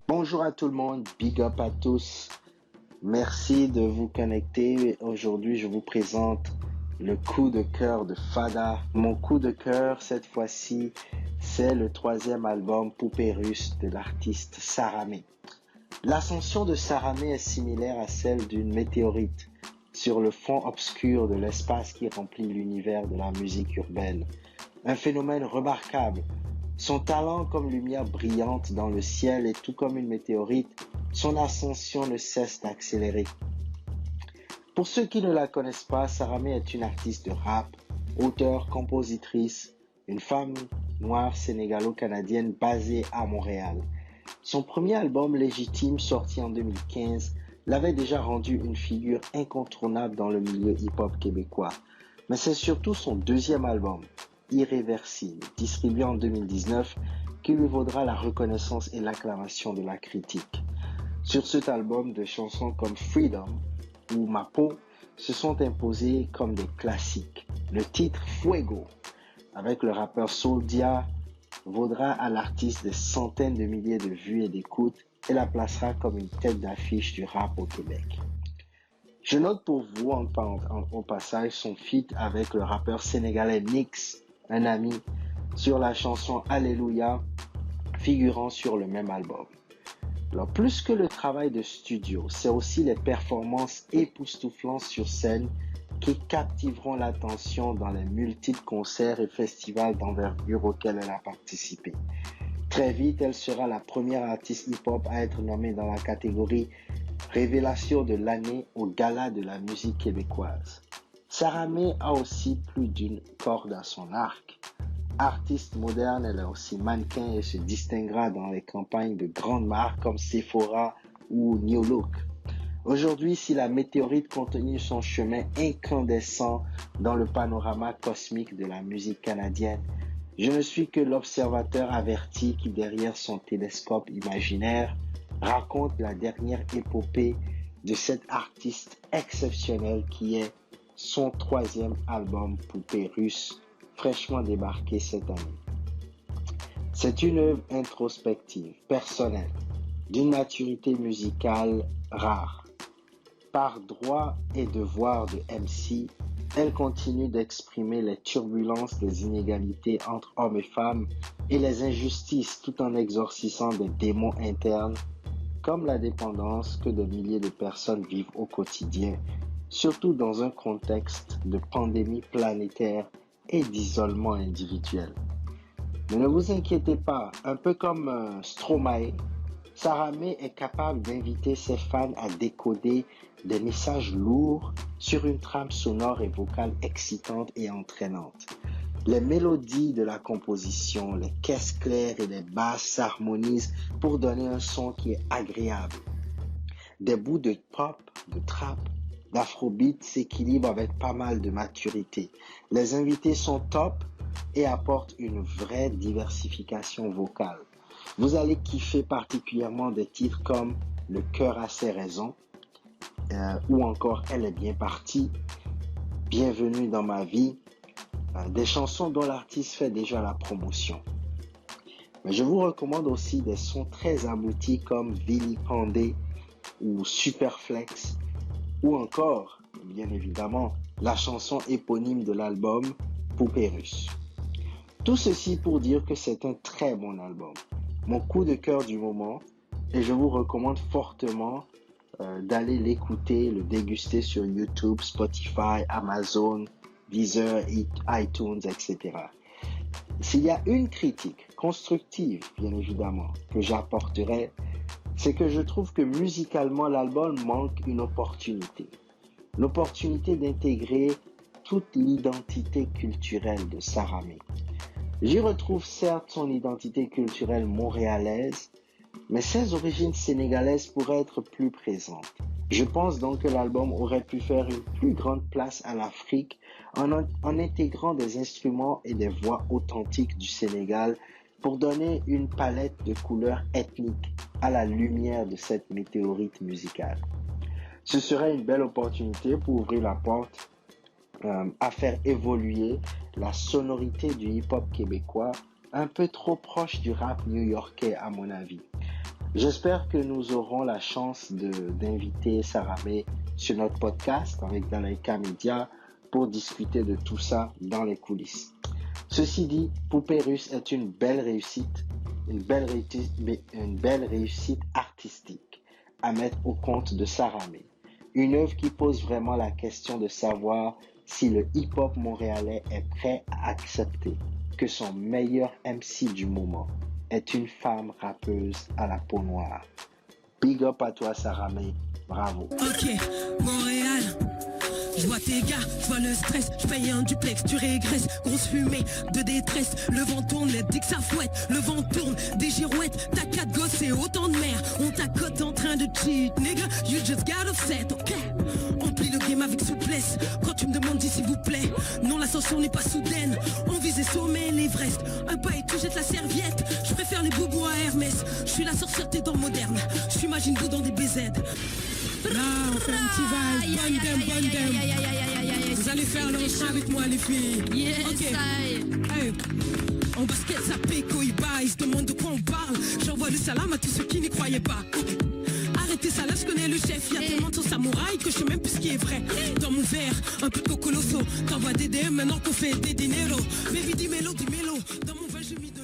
Bonjour à tout le monde, big up à tous. Merci de vous connecter. Aujourd'hui, je vous présente le coup de cœur de Fada. Mon coup de cœur, cette fois-ci, c'est le troisième album Poupée Russe de l'artiste Saramé. L'ascension de Saramé est similaire à celle d'une météorite sur le fond obscur de l'espace qui remplit l'univers de la musique urbaine. Un phénomène remarquable. Son talent comme lumière brillante dans le ciel et tout comme une météorite, son ascension ne cesse d'accélérer. Pour ceux qui ne la connaissent pas, Saramé est une artiste de rap, auteure, compositrice, une femme noire sénégalo-canadienne basée à Montréal. Son premier album Légitime, sorti en 2015, l'avait déjà rendu une figure incontournable dans le milieu hip-hop québécois. Mais c'est surtout son deuxième album, Irréversible, distribué en 2019, qui lui vaudra la reconnaissance et l'acclamation de la critique. Sur cet album, des chansons comme Freedom ou Ma peau se sont imposées comme des classiques. Le titre Fuego, avec le rappeur Souldia, vaudra à l'artiste des centaines de milliers de vues et d'écoutes et la placera comme une tête d'affiche du rap au Québec. Je note pour vous au passage son feat avec le rappeur sénégalais Nix, un ami, sur la chanson Alléluia, figurant sur le même album. Alors, plus que le travail de studio, c'est aussi les performances époustouflantes sur scène qui captiveront l'attention dans les multiples concerts et festivals d'envergure auxquels elle a participé. Très vite, elle sera la première artiste hip-hop à être nommée dans la catégorie Révélation de l'année au Gala de la musique québécoise. Saramé a aussi plus d'une corde à son arc. Artiste moderne, elle est aussi mannequin et se distinguera dans les campagnes de grandes marques comme Sephora ou New Look. Aujourd'hui, si la météorite continue son chemin incandescent dans le panorama cosmique de la musique canadienne, je ne suis que l'observateur averti qui, derrière son télescope imaginaire, raconte la dernière épopée de cet artiste exceptionnel qui est son troisième album Poupée Russe, fraîchement débarqué cette année. C'est une œuvre introspective, personnelle, d'une maturité musicale rare. Par droit et devoir de MC, elle continue d'exprimer les turbulences des inégalités entre hommes et femmes et les injustices tout en exorcisant des démons internes comme la dépendance que des milliers de personnes vivent au quotidien, surtout dans un contexte de pandémie planétaire et d'isolement individuel. Mais ne vous inquiétez pas, un peu comme Stromae, Saramé est capable d'inviter ses fans à décoder des messages lourds sur une trame sonore et vocale excitante et entraînante. Les mélodies de la composition, les caisses claires et les basses s'harmonisent pour donner un son qui est agréable. Des bouts de pop, de trap, d'afrobeat s'équilibrent avec pas mal de maturité. Les invités sont top et apportent une vraie diversification vocale. Vous allez kiffer particulièrement des titres comme Le cœur a ses raisons ou encore Elle est bien partie, Bienvenue dans ma vie, des chansons dont l'artiste fait déjà la promotion. Mais je vous recommande aussi des sons très aboutis comme Vilipendé ou Superflex ou encore, bien évidemment, la chanson éponyme de l'album Poupée Russe. Tout ceci pour dire que c'est un très bon album. Mon coup de cœur du moment et je vous recommande fortement d'aller l'écouter, le déguster sur YouTube, Spotify, Amazon, Deezer, iTunes, etc. S'il y a une critique constructive, bien évidemment, que j'apporterai, c'est que je trouve que musicalement, l'album manque une opportunité. L'opportunité d'intégrer toute l'identité culturelle de Saramé. J'y retrouve certes son identité culturelle montréalaise, mais ses origines sénégalaises pourraient être plus présentes. Je pense donc que l'album aurait pu faire une plus grande place à l'Afrique en intégrant des instruments et des voix authentiques du Sénégal pour donner une palette de couleurs ethniques à la lumière de cette météorite musicale. Ce serait une belle opportunité pour ouvrir la porte à faire évoluer la sonorité du hip-hop québécois, un peu trop proche du rap new-yorkais à mon avis. J'espère que nous aurons la chance d'inviter Saramé sur notre podcast avec Dalaika Media pour discuter de tout ça dans les coulisses. Ceci dit, Poupée Russe est une belle réussite artistique à mettre au compte de Saramé. Une œuvre qui pose vraiment la question de savoir si le hip-hop montréalais est prêt à accepter que son meilleur MC du moment est une femme rappeuse à la peau noire. Big up à toi, Saramé. Bravo. Ok, Montréal. Je vois tes gars, je vois le stress, je paye un duplex, tu régresses, grosse fumée de détresse, le vent tourne, les dicks ça fouette, le vent tourne, des girouettes, t'as 4 gosses et autant de mères, on t'accote en train de cheat, nigga, you just got upset, ok? On plie le game avec souplesse, quand tu me demandes dis s'il vous plaît, non l'ascension n'est pas soudaine, on vise les sommets, l'Everest, un pas et tu jettes la serviette, je préfère les boubous à Hermès, je suis la sorcière t'es dans le moderne, je suis Majin Buu dans des BZ. Là, on fait un petit vibe, bonne dem. Vous allez faire l'enchaînement avec moi, les filles. Yes, ok. Hey. En basket, ça péco, il bat, ils se demandent de quoi on parle. J'envoie le salam à tous ceux qui n'y croyaient pas. Arrêtez ça, là, je connais le chef. Y'a tellement de sauce samouraï que je sais même plus ce qui est vrai. Dans mon verre, un peu de colosso. T'envoies des DM maintenant qu'on fait des dineros. Baby, dis mélo. Dans mon vin, j'ai mis de